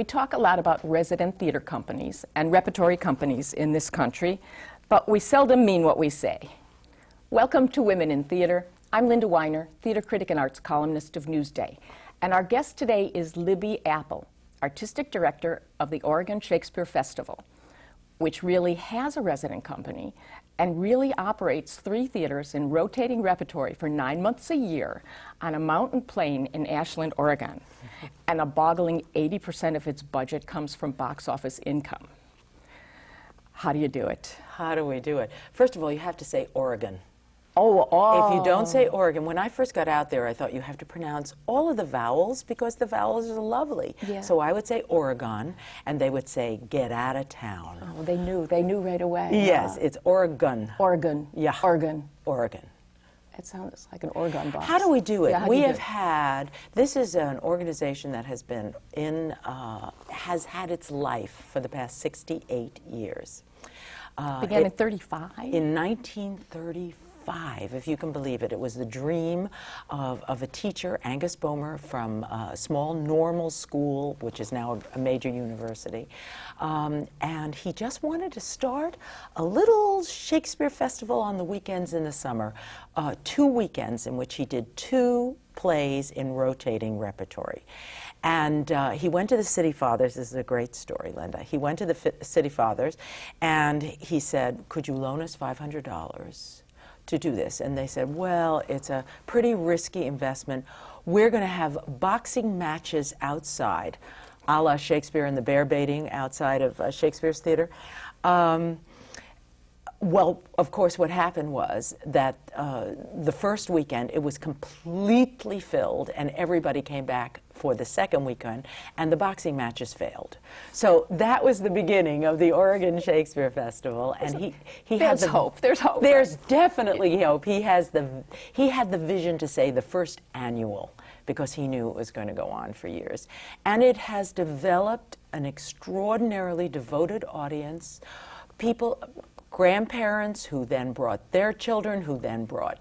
talk a lot about resident theater companies and repertory companies in this country, but we seldom mean what we say. Welcome to Women in Theater. I'm Linda Weiner, theater critic and arts columnist of Newsday. And our guest today is Libby Appel, artistic director of the Oregon Shakespeare Festival, which really has a resident company and really operates 3 theaters in rotating repertory for 9 months a year on a mountain plain in Ashland, Oregon. And a boggling 80% of its budget comes from box office income. How do you do it? How do we do it? First of all, you have to say Oregon. Oh. If you don't say Oregon, when I first got out there, I thought you have to pronounce all of the vowels because the vowels are lovely. Yeah. So I would say Oregon, and they would say, get out of town. Oh, they knew right away. Yes, it's Oregon. Oregon. Yeah. Oregon. Oregon. It sounds like an Oregon box. How do we do it? Yeah, we have had, this is an organization that has been in, has had its life for the past 68 years. Began in 35? In 1935. If you can believe it. It was the dream of a teacher, Angus Bomer, from a small normal school, which is now a major university. And he just wanted to start a little Shakespeare festival on the weekends in the summer, 2 weekends in which he did 2 plays in rotating repertory. And he went to the City Fathers. This is a great story, Linda. He went to the City Fathers, and he said, could you loan us $500? To do this? And they said, well, it's a pretty risky investment. We're going to have boxing matches outside, a la Shakespeare and the bear baiting outside of Shakespeare's theater. Well, of course, what happened was that the first weekend, it was completely filled, and everybody came back for the second weekend, and the boxing matches failed. So that was the beginning of the Oregon Shakespeare Festival, and he had the hope. There's hope. There's definitely hope. He had the vision to say the first annual, because he knew it was going to go on for years. And it has developed an extraordinarily devoted audience, people, grandparents who then brought their children, who then brought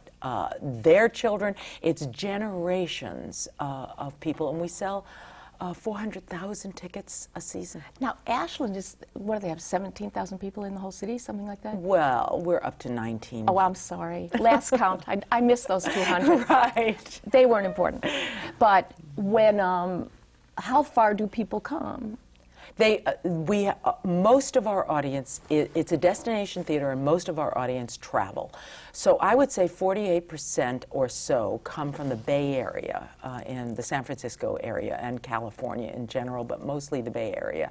their children. It's generations of people, and we sell 400,000 tickets a season. Now, Ashland is, what do they have, 17,000 people in the whole city, something like that? Well, we're up to 19. Oh, I'm sorry. Last count, I missed those 200. Right. They weren't important. But when, how far do people come? Most of our audience, it's a destination theater, and most of our audience travel. So I would say 48% or so come from the Bay Area, in the San Francisco area, and California in general, but mostly the Bay Area.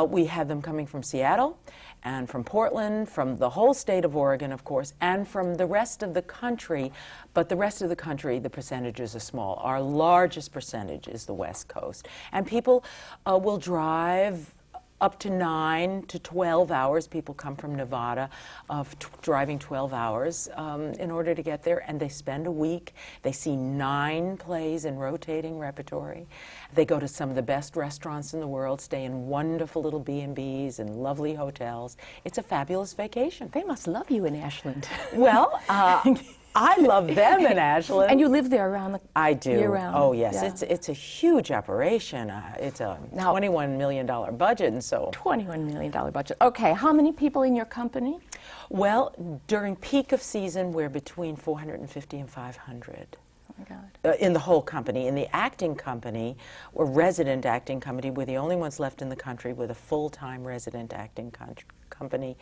We have them coming from Seattle, and from Portland, from the whole state of Oregon, of course, and from the rest of the country. But the rest of the country, the percentages are small. Our largest percentage is the West Coast. And people will drive up to 9 to 12 hours. People come from Nevada, driving 12 hours in order to get there, and they spend a week. They see 9 plays in rotating repertory. They go to some of the best restaurants in the world, stay in wonderful little B&Bs and lovely hotels. It's a fabulous vacation. They must love you in Ashland. Well, I love them in Ashland. And you live there around the I do. year-round? Oh, yes. Yeah. It's a huge operation. It's a $21 million budget, and so... $21 million budget. Okay, how many people in your company? Well, during peak of season, we're between 450 and 500. Oh, my God. In the whole company. In the acting company, or resident acting company, we're the only ones left in the country with a full-time resident acting company,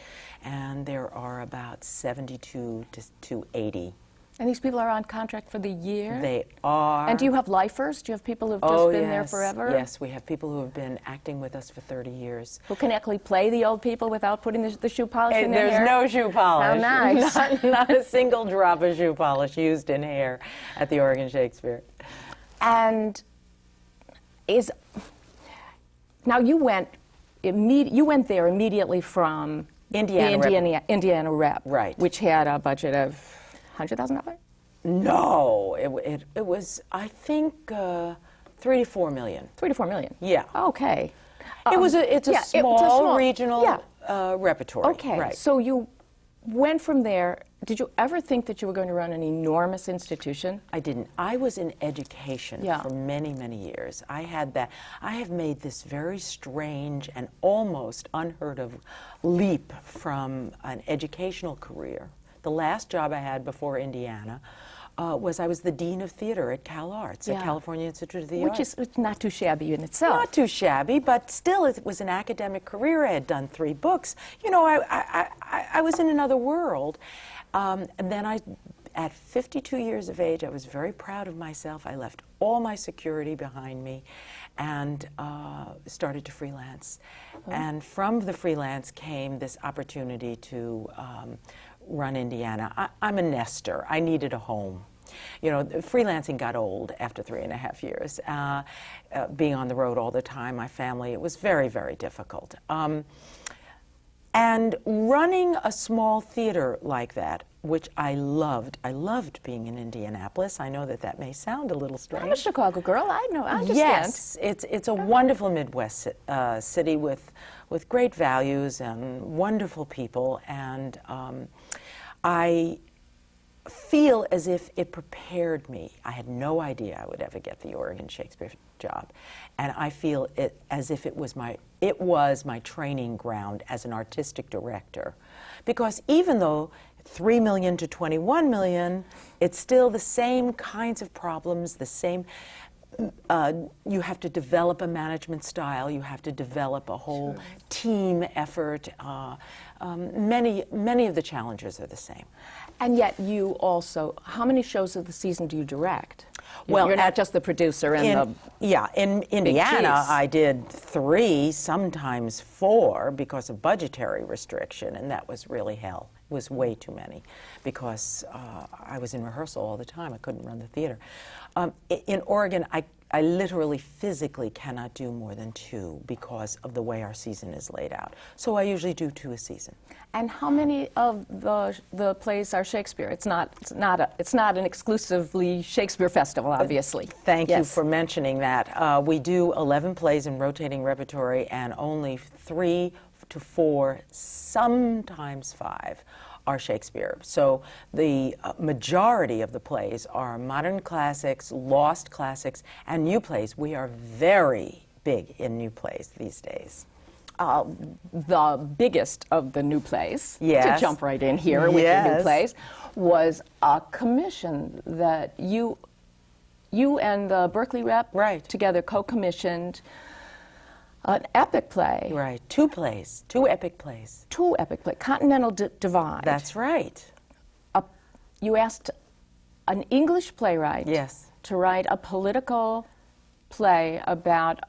and there are about 72 to 80. And these people are on contract for the year? They are. And do you have lifers? Do you have people who've just been there forever? Yes, we have people who have been acting with us for 30 years. Who can actually play the old people without putting the shoe polish in their hair? There's no shoe polish. How nice. Not a single drop of shoe polish used in hair at the Oregon Shakespeare. And now you went there immediately from Indiana Rep, right? Which had a budget of $100,000. No, it was, I think, 3 to 4 million. 3 to 4 million. Yeah. Okay. It's a small regional repertory. Okay. Right. So you went from there did you ever think that you were going to run an enormous institution? I didn't. I was in education for many, many years. I have made this very strange and almost unheard of leap from an educational career. The last job I had before Indiana I was the Dean of Theater at Cal Arts, at California Institute of the Arts. Which is not too shabby in itself. Not too shabby, but still it was an academic career. I had done 3 books. You know, I was in another world. And then at 52 years of age, I was very proud of myself. I left all my security behind me and started to freelance. And from the freelance came this opportunity to run Indiana. I'm a nester. I needed a home. You know, freelancing got old after 3.5 years. Being on the road all the time, my family, it was very, very difficult. And running a small theater like that, which I loved being in Indianapolis. I know that may sound a little strange. I'm a Chicago girl. I know. I understand. Yes, it's a wonderful Midwest city with great values and wonderful people, and I feel as if it prepared me. I had no idea I would ever get the Oregon Shakespeare job, and I feel it as if it was my training ground as an artistic director, because even though 3 million to 21 million, it's still the same kinds of problems, the same. You have to develop a management style. You have to develop a whole team effort. Many of the challenges are the same. And yet you also, how many shows of the season do you direct? Well, you're not just the producer and in Indiana, I did 3, sometimes 4, because of budgetary restriction, and that was really hell. It was way too many, because I was in rehearsal all the time. I couldn't run the theater. In Oregon, I literally physically cannot do more than 2 because of the way our season is laid out. So I usually do 2 a season. And how many of the plays are Shakespeare? It's not an exclusively Shakespeare festival, obviously. Thank you for mentioning that. We do 11 plays in rotating repertory, and only 3 to 4, sometimes 5, are Shakespeare. So the majority of the plays are modern classics, lost classics, and new plays. We are very big in new plays these days. The biggest of the new plays, yes, to jump right in here with your new plays, was a commission that you and the Berkeley rep together co-commissioned. An epic play. Right. 2 plays. 2 epic plays. 2 epic plays. Continental Divide. That's right. You asked an English playwright to write a political play about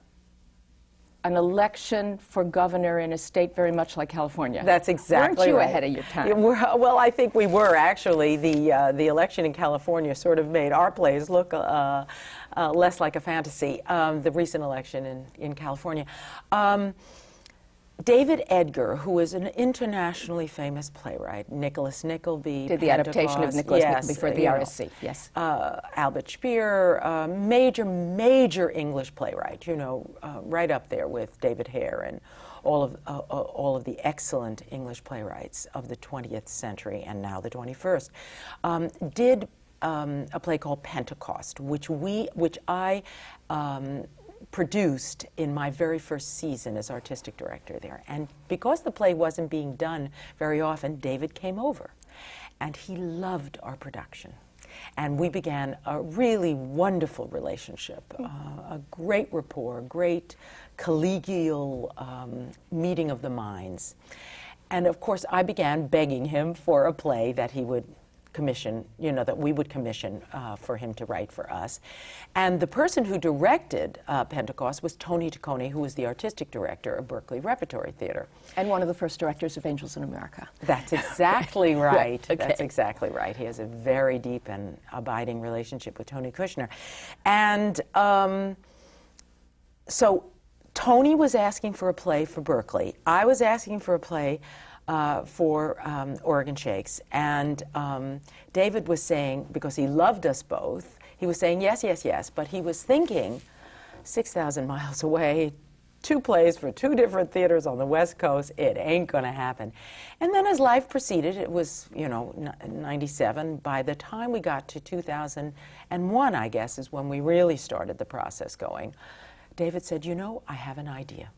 an election for governor in a state very much like California. That's exactly Weren't you right. ahead of your time? Yeah, well, I think we were, actually. The election in California sort of made our plays look less like a fantasy, the recent election in California. David Edgar, who is an internationally famous playwright, Nicholas Nickleby, did the adaptation of Nicholas Nickleby for the RSC, yes. Albert Speer, major English playwright, right up there with David Hare and all of the excellent English playwrights of the 20th century and now the 21st, did a play called Pentecost, which I produced in my very first season as artistic director there. And because the play wasn't being done very often, David came over, and he loved our production. And we began a really wonderful relationship, a great rapport, great collegial meeting of the minds. And of course, I began begging him for a play that he would commission, that we would commission for him to write for us. And the person who directed Pentecost was Tony Taccone, who was the artistic director of Berkeley Repertory Theater. And one of the first directors of Angels in America. That's exactly right. Okay. That's exactly right. He has a very deep and abiding relationship with Tony Kushner. And so Tony was asking for a play for Berkeley. I was asking for a play for Oregon Shakes, and David was saying, because he loved us both, he was saying yes, yes, yes, but he was thinking 6,000 miles away, 2 plays for 2 different theaters on the West Coast. It ain't going to happen. And then as life proceeded, it was, you know, 97. By the time we got to 2001, I guess, is when we really started the process going. David said, you know, I have an idea.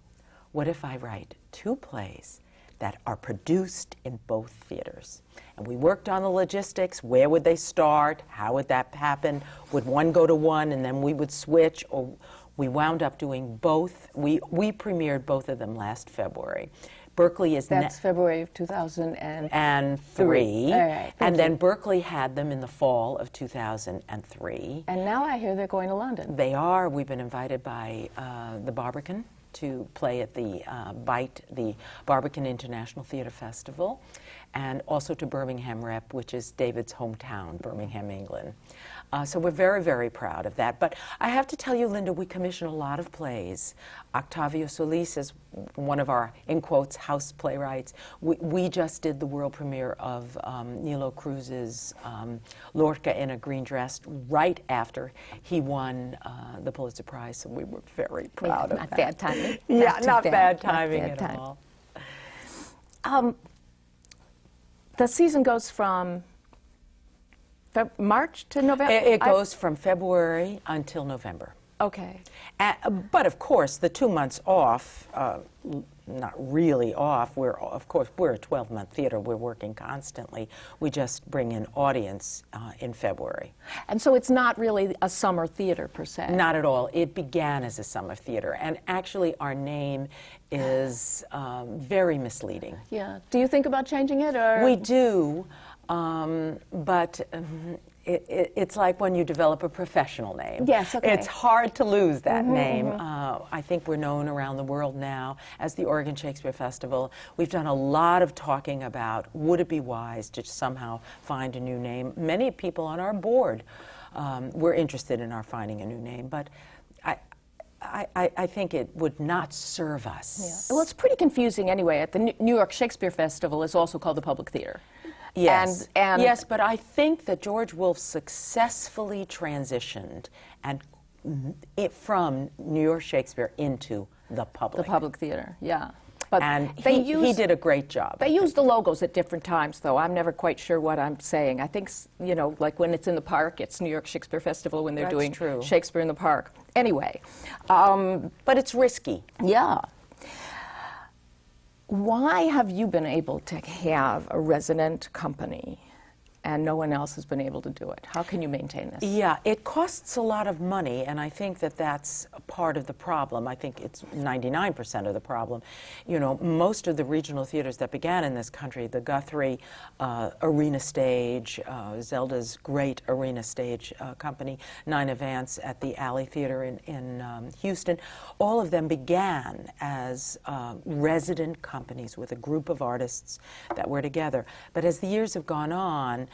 What if I write 2 plays that are produced in both theaters? And we worked on the logistics. Where would they start? How would that happen? Would one go to one and then we would switch? Or we wound up doing both. We premiered both of them last February. Berkeley is That's February of 2003. All right, and then Berkeley had them in the fall of 2003. And now I hear they're going to London. They are. We've been invited by the Barbican to play at the BITE, the Barbican International Theatre Festival, and also to Birmingham Rep, which is David's hometown, Birmingham, England. So we're very, very proud of that. But I have to tell you, Linda, we commission a lot of plays. Octavio Solis is one of our, in quotes, house playwrights. We just did the world premiere of Nilo Cruz's Lorca in a Green Dress right after he won the Pulitzer Prize, so we were very proud of that. Not bad timing. Yeah, not bad timing at all. The season goes from March to November? It goes from February until November. Okay. But of course, the 2 months off, not really off. Of course, we're a 12-month theater. We're working constantly. We just bring in audience in February. And so it's not really a summer theater per se? Not at all. It began as a summer theater, and actually, our name is very misleading. Yeah. Do you think about changing it, or? We do. But it's like when you develop a professional name. Yes, okay. It's hard to lose that name. I think we're known around the world now as the Oregon Shakespeare Festival. We've done a lot of talking about would it be wise to somehow find a new name. Many people on our board were interested in our finding a new name, but I think it would not serve us. Yeah. Well, it's pretty confusing anyway. At the New York Shakespeare Festival, it's also called the Public Theater. Yes, and yes, but I think that George Wolfe successfully transitioned from New York Shakespeare into the public. The Public Theater, yeah. But and he did a great job. They use the logos at different times, though. I'm never quite sure what I'm saying. I think, you know, like when it's in the park, it's New York Shakespeare Festival when they're doing Shakespeare in the Park. Anyway. But it's risky. Yeah. Why have you been able to have a resident company and no one else has been able to do it? How can you maintain this? Yeah, it costs a lot of money, and I think that that's a part of the problem. I think it's 99% of the problem. You know, most of the regional theaters that began in this country, the Guthrie Arena Stage, Zelda's great Arena Stage company, Nine Events at the Alley Theater in Houston, all of them began as resident companies with a group of artists that were together. But as the years have gone on,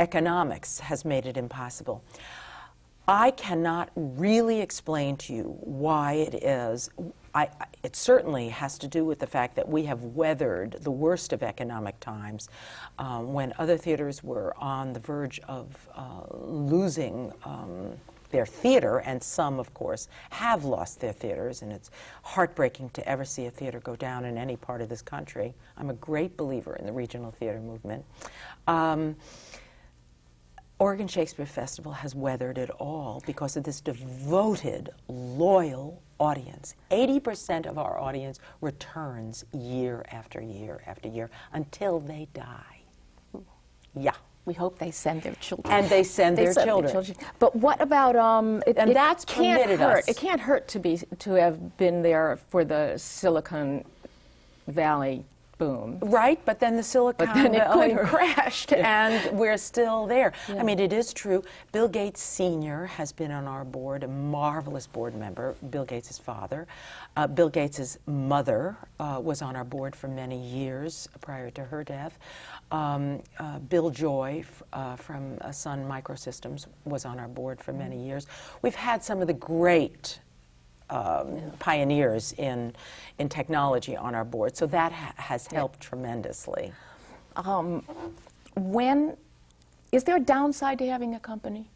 economics has made it impossible. I cannot really explain to you why it is. It certainly has to do with the fact that we have weathered the worst of economic times when other theaters were on the verge of losing their theater, and some, of course, have lost their theaters, and it's heartbreaking to ever see a theater go down in any part of this country. I'm a great believer in the regional theater movement. Oregon Shakespeare Festival has weathered it all because of this devoted, loyal audience. 80% of our audience returns year after year after year until they die. Yeah. We hope they send their children. And they send their children. But what about that's permitted us. It can't hurt to have been there for the Silicon Valley boom. Right, but then the Silicon Valley crashed, and we're still there. Yeah. I mean, it is true. Bill Gates Sr. has been on our board, a marvelous board member. Bill Gates' father. Bill Gates' mother was on our board for many years prior to her death. Bill Joy from Sun Microsystems was on our board for many years. We've had some of the great pioneers in technology on our board, so that has helped tremendously. Is there a downside to having a company?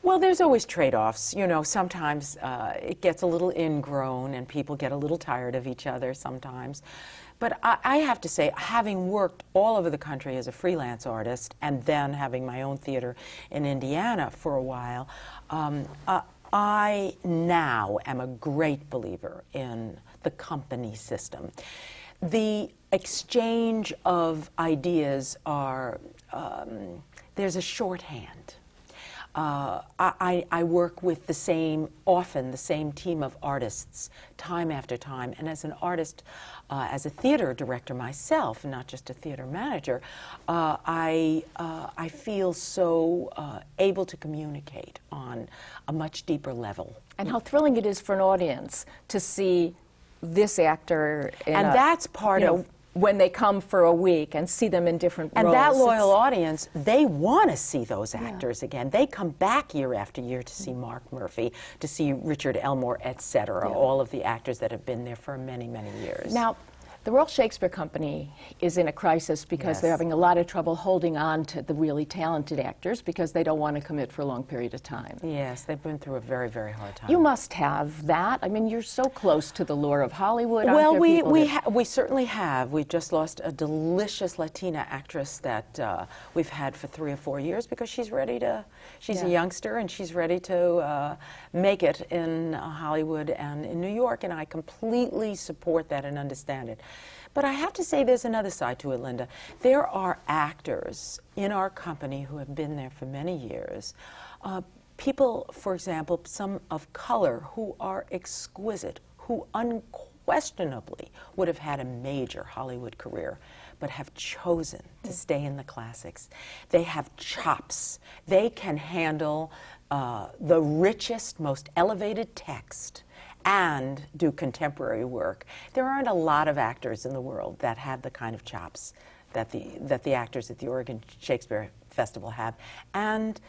Well, there's always trade-offs. You know, sometimes it gets a little ingrown and people get a little tired of each other sometimes. But I have to say, having worked all over the country as a freelance artist and then having my own theater in Indiana for a while, I now am a great believer in the company system. The exchange of ideas are, there's a shorthand. I work with often the same team of artists, time after time. And as an artist, as a theater director myself, not just a theater manager, I feel so able to communicate on a much deeper level. And how thrilling it is for an audience to see this actor and that's part of when they come for a week and see them in different roles. And that loyal audience, they want to see those actors again. They come back year after year to see Mark Murphy, to see Richard Elmore, etc., all of the actors that have been there for many, many years. Now, the Royal Shakespeare Company is in a crisis because they're having a lot of trouble holding on to the really talented actors because they don't want to commit for a long period of time. Yes, they've been through a very, very hard time. You must have that. I mean, you're so close to the lure of Hollywood. Well, we certainly have. We just lost a delicious Latina actress that we've had for 3 or 4 years because she's ready to, she's a youngster and she's ready to make it in Hollywood and in New York, and I completely support that and understand it. But I have to say there's another side to it, Linda. There are actors in our company who have been there for many years. People, for example, some of color who are exquisite, who unquestionably would have had a major Hollywood career, but have chosen to stay in the classics. They have chops. They can handle the richest, most elevated text and do contemporary work. There aren't a lot of actors in the world that have the kind of chops that the actors at the Oregon Shakespeare Festival have. And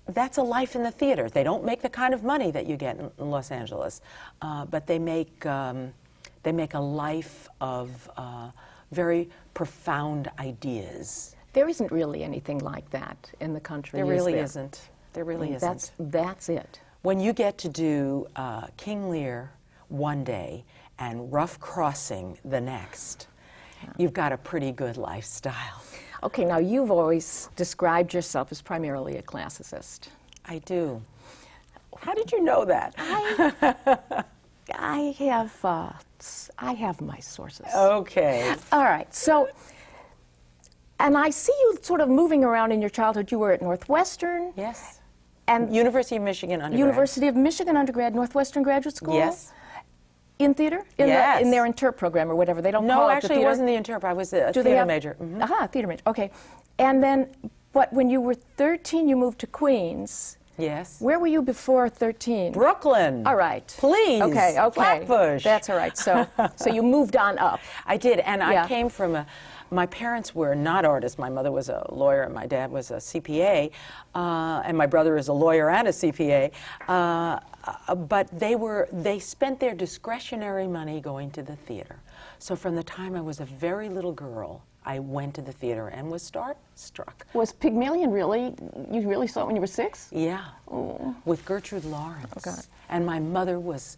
that's a life in the theater. They don't make the kind of money that you get in Los Angeles, but they make a life of very profound ideas. There isn't really anything like that in the country. There really isn't. There really isn't. That's it. When you get to do King Lear one day and Rough Crossing the next, you've got a pretty good lifestyle. Okay, now you've always described yourself as primarily a classicist. I do. How did you know that? I have my sources. Okay. All right, so, and I see you sort of moving around in your childhood. You were at Northwestern. Yes. And University of Michigan undergrad. University of Michigan undergrad, Northwestern Graduate School? Yes. In theater? Yes. In their interp program or whatever. They don't call it the theater? No, actually it wasn't the interp. I was a theater major. Mm-hmm. Aha, theater major. Okay. And then, but when you were 13, you moved to Queens. Yes. Where were you before 13? Brooklyn. All right. Please. Okay. Flatbush. That's all right. So you moved on up. I did, and I came from my parents were not artists. My mother was a lawyer, and my dad was a CPA, and my brother is a lawyer and a CPA. But they spent their discretionary money going to the theater. So from the time I was a very little girl, I went to the theater and was starstruck. Was Pygmalion you really saw it when you were 6? Yeah, with Gertrude Lawrence. Oh, God. And my mother was,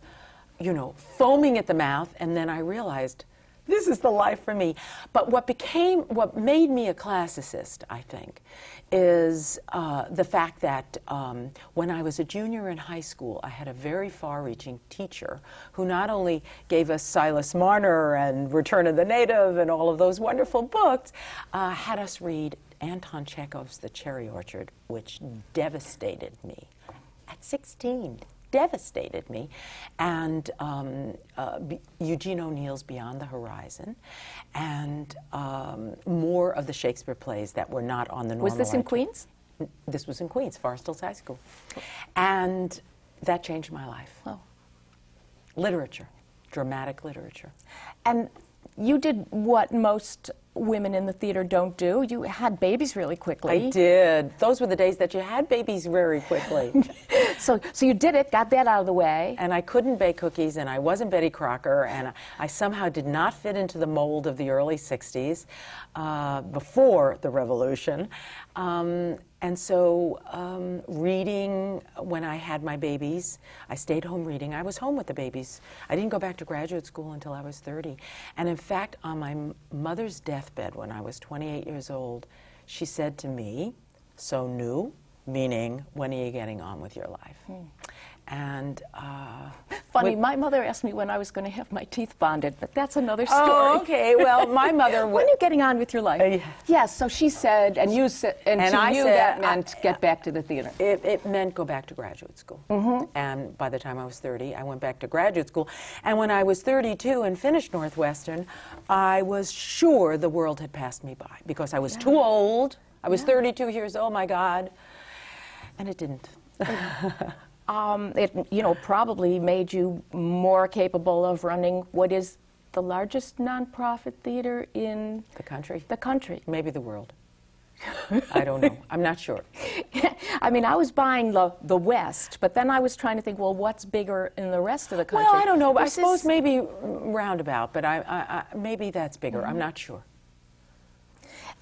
foaming at the mouth, and then I realized, this is the life for me. But what made me a classicist, I think, is the fact that when I was a junior in high school, I had a very far-reaching teacher who not only gave us Silas Marner and Return of the Native and all of those wonderful books, had us read Anton Chekhov's The Cherry Orchard, which devastated me at 16. Devastated me, and Eugene O'Neill's Beyond the Horizon, and more of the Shakespeare plays that were not on the normal. Was this in Queens? This was in Queens, Forest Hills High School. And that changed my life. Oh. Literature, dramatic literature. And you did what most women in the theater don't do. You had babies really quickly. I did. Those were the days that you had babies very quickly. So you did it, got that out of the way. And I couldn't bake cookies, and I wasn't Betty Crocker, and I somehow did not fit into the mold of the early 60s, before the revolution. And so reading when I had my babies, I stayed home reading. I was home with the babies. I didn't go back to graduate school until I was 30. And in fact, on my mother's deathbed when I was 28 years old, she said to me, "So new," meaning, when are you getting on with your life? And funny, my mother asked me when I was going to have my teeth bonded, but that's another story. Oh, okay. Well, my mother. When are you getting on with your life? Yes. So she said, and you said, and to I you said, that meant get back to the theater. It meant go back to graduate school. And by the time I was 30, I went back to graduate school. And when I was 32 and finished Northwestern, I was sure the world had passed me by because I was too old. I was 32 years old. My God, and it didn't. It, you know, probably made you more capable of running what is the largest nonprofit theater in the country. The country, maybe the world. I don't know. I'm not sure. I mean, I was buying the West, but then I was trying to think, well, what's bigger in the rest of the country? Well, I don't know. I suppose maybe roundabout, but I maybe that's bigger. I'm not sure.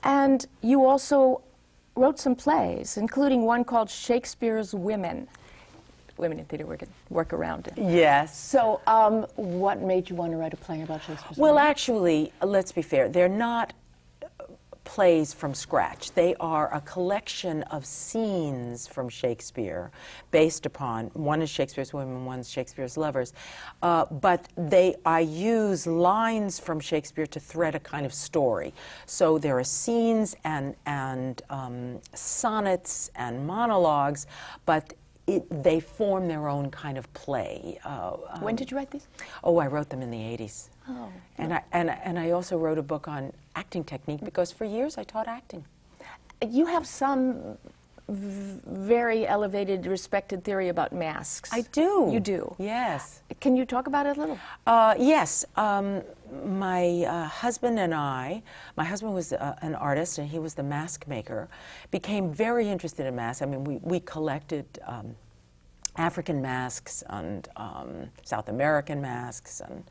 And you also wrote some plays, including one called Shakespeare's Women. Women in theater work around it. Yes. So what made you want to write a play about Shakespeare's Well, Women? actually, let's be fair. They're not plays from scratch. They are a collection of scenes from Shakespeare based upon, one is Shakespeare's Women, one's Shakespeare's Lovers, but I use lines from Shakespeare to thread a kind of story. So there are scenes and sonnets and monologues, but they form their own kind of play. When did you write these? Oh, I wrote them in the 80s. Oh. And I also wrote a book on acting technique because for years I taught acting. You have some very elevated, respected theory about masks. I do. You do? Yes. Can you talk about it a little? Yes. My husband and I, my husband was an artist and he was the mask maker, became very interested in masks. I mean, we collected African masks and South American masks. And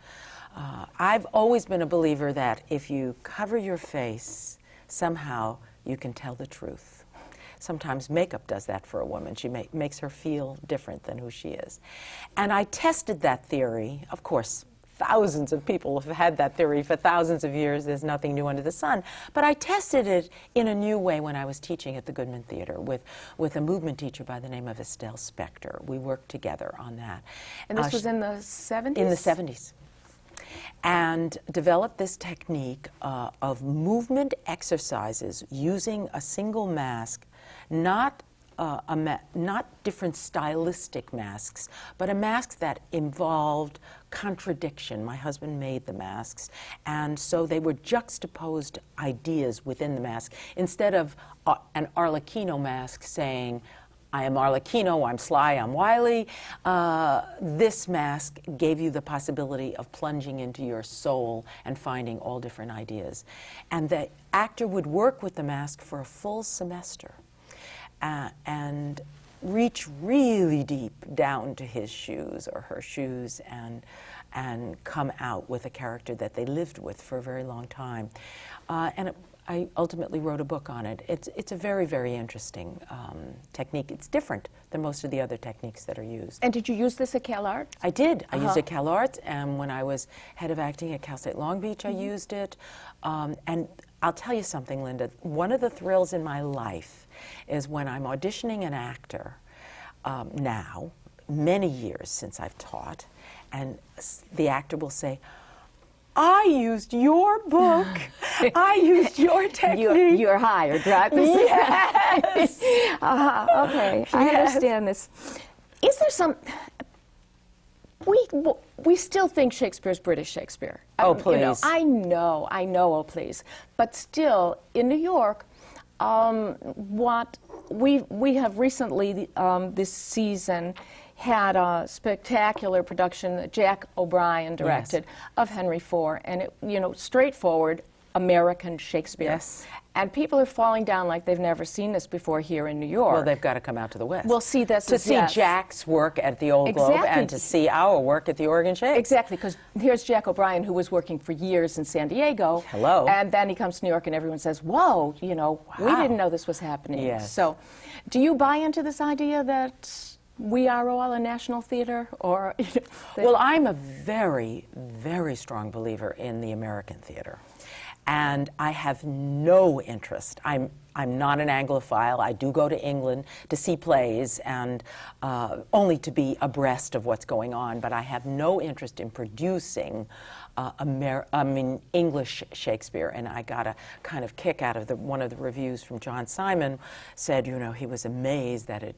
I've always been a believer that if you cover your face, somehow you can tell the truth. Sometimes makeup does that for a woman. She makes her feel different than who she is. And I tested that theory. Of course, thousands of people have had that theory for thousands of years. There's nothing new under the sun. But I tested it in a new way when I was teaching at the Goodman Theater with a movement teacher by the name of Estelle Spector. We worked together on that. And this was in the 70s? In the 70s. And developed this technique of movement exercises using a single mask, not different stylistic masks, but a mask that involved contradiction. My husband made the masks, and so they were juxtaposed ideas within the mask. Instead of an Arlecchino mask saying, I am Arlecchino, I'm sly, I'm wily, this mask gave you the possibility of plunging into your soul and finding all different ideas. And the actor would work with the mask for a full semester. And reach really deep down to his shoes or her shoes and come out with a character that they lived with for a very long time. I ultimately wrote a book on it. It's a very, very interesting technique. It's different than most of the other techniques that are used. And did you use this at Cal Arts? I did. I used it at Cal Arts, and when I was head of acting at Cal State Long Beach, I used it. And I'll tell you something, Linda. One of the thrills in my life is when I'm auditioning an actor now, many years since I've taught, and the actor will say, I used your book. I used your technique. You're hired, right? Yes. Okay, I understand this. Is there some... We still think Shakespeare's British Shakespeare. Oh, please. You know, I know, oh, please. But still, in New York, what we have recently, this season, had a spectacular production that Jack O'Brien directed of Henry IV, and it, you know, straightforward, American Shakespeare. Yes. And people are falling down like they've never seen this before here in New York. Well, they've got to come out to the West. We'll see this. To see Jack's work at the Old Globe and to see our work at the Oregon Shakespeare. Exactly, because here's Jack O'Brien, who was working for years in San Diego. Hello. And then he comes to New York and everyone says, whoa, you know, we didn't know this was happening. Yes. So do you buy into this idea that we are all a national theater? Or well, I'm a very, very strong believer in the American theater. And I have no interest. I'm not an Anglophile. I do go to England to see plays and only to be abreast of what's going on, but I have no interest in producing English Shakespeare. And I got a kind of kick out of one of the reviews from John Simon said, you know, he was amazed that it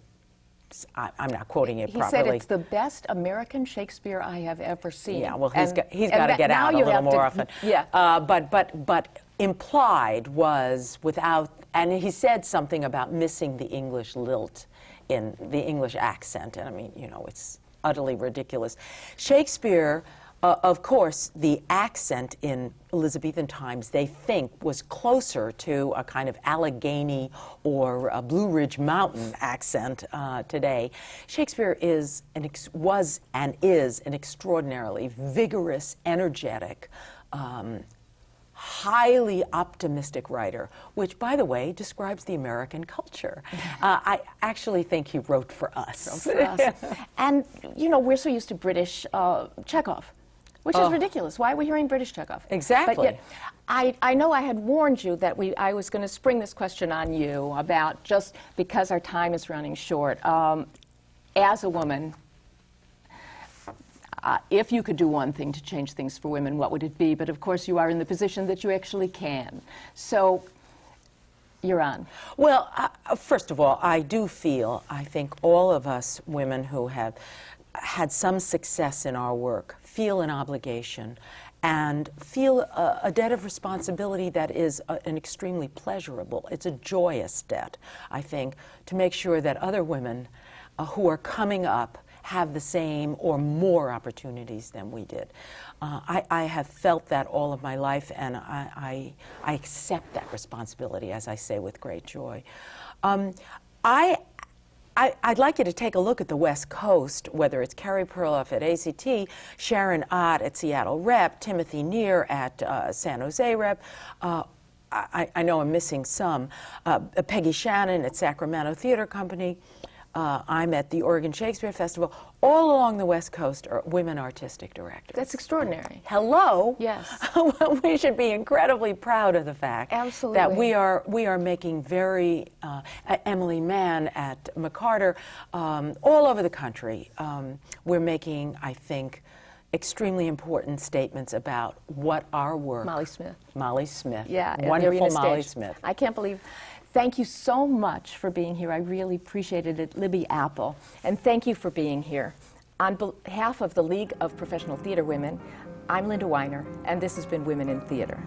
I'm not quoting it properly. He said it's the best American Shakespeare I have ever seen. Yeah, well, he's got to get out a little more often. Yeah. But implied was without, and he said something about missing the English lilt in the English accent, and I mean, you know, it's utterly ridiculous. Shakespeare, of course, the accent in Elizabethan times, they think, was closer to a kind of Allegheny or a Blue Ridge Mountain accent today. Shakespeare was and is an extraordinarily vigorous, energetic, highly optimistic writer, which, by the way, describes the American culture. I actually think he wrote for us. And, you know, we're so used to British Chekhov, which is ridiculous. Why are we hearing British Chekhov? Exactly. But yet, I know I had warned you that I was going to spring this question on you about, just because our time is running short, as a woman, if you could do one thing to change things for women, what would it be? But of course, you are in the position that you actually can. So, you're on. Well, first of all, I think all of us women who have had some success in our work feel an obligation and feel a debt of responsibility that is an extremely pleasurable, it's a joyous debt, I think, to make sure that other women who are coming up have the same or more opportunities than we did. I have felt that all of my life, and I accept that responsibility, as I say, with great joy. I'd like you to take a look at the West Coast, whether it's Carrie Perloff at ACT, Sharon Ott at Seattle Rep, Timothy Neer at San Jose Rep. I know I'm missing some. Peggy Shannon at Sacramento Theater Company. I'm at the Oregon Shakespeare Festival. All along the West Coast are women artistic directors. That's extraordinary. Hello. Yes. We should be incredibly proud of the fact Absolutely. that we are making very Emily Mann at McCarter, all over the country. We're making, I think, extremely important statements about what our work. Molly Smith. Molly Smith. Yeah. Wonderful Molly Smith. I can't believe. Thank you so much for being here. I really appreciated it, Libby Appel. And thank you for being here. On behalf of the League of Professional Theater Women, I'm Linda Weiner, and this has been Women in Theater.